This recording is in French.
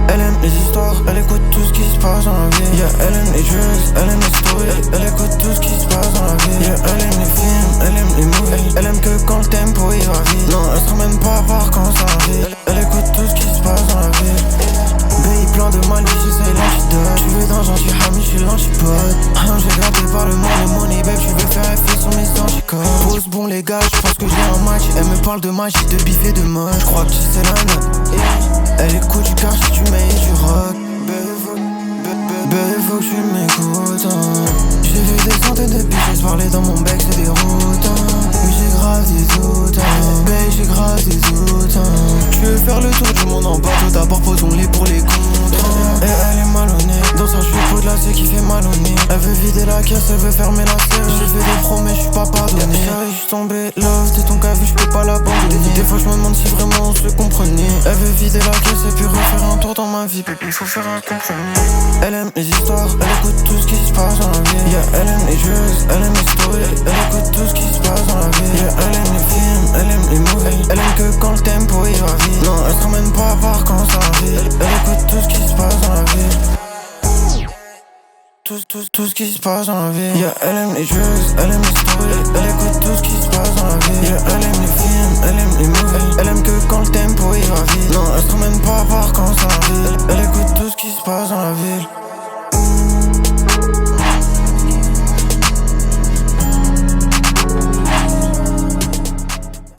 Elle aime les histoires, elle écoute tout ce qui se passe dans la vie. Yeah, elle aime les jeux, elle aime les stories, elle écoute tout ce qui se passe dans la vie. Yeah, elle aime les films, elle aime les movies, elle aime que quand le tempo il va vite. Non, elle se même pas à voir quand ça arrive. Elle écoute tout ce qui se passe dans la vie. Pays plein de mal, j'essaye l'antidote. Tu veux d'un gentil ami, je suis l'antipode. J'ai gratté par le monde, le money babe, tu veux faire effet sur mes anticorps. Pose bon les gars, je pense que j'ai un match. Elle me parle de magie, de bif et de mode. Je crois que tu sais la note. Elle écoute du car si tu mets du rock. Bébé faut que tu m'écoutes hein. J'ai vu des centaines de bitches parler dans mon bec, c'est déroutant. Oui j'ai grave des doutes hein. Babe j'ai grave des doutes hein. Tu veux faire le tour du monde en bateau, d'abord posons-les pour les comptes hein. Et elle est malhonnête, dans sa cheveux de la c'est qui fait mal au nez. Elle veut vider la caisse, elle veut fermer la serre. J'ai fait des promesses, je suis pas pardonné. Chérie j'suis tombé, love t'es ton cas vu, j'peux pas l'abandonner. Des fois j'me demande si vraiment on se comprenait. Elle veut vider la caisse et puis refaire un tour dans ma vie. Baby faut faire un compromis. Elle aime les histoires, elle écoute tout ce qui se passe dans la vie. Yeah, elle aime les jeux, elle aime les stories, elle écoute tout ce qui se passe dans la vie. Yeah, elle aime les films, elle aime les movies, elle aime que quand le tempo il va vite. Non, elle se ramène pas à voir quand ça arrive. Elle écoute tout ce qui se passe dans la vie. Tout ce qui se passe dans la vie. Yeah, elle aime les jeux, elle aime les stories, elle écoute tout ce qui se passe dans la vie. Yeah, elle aime les films, elle aime les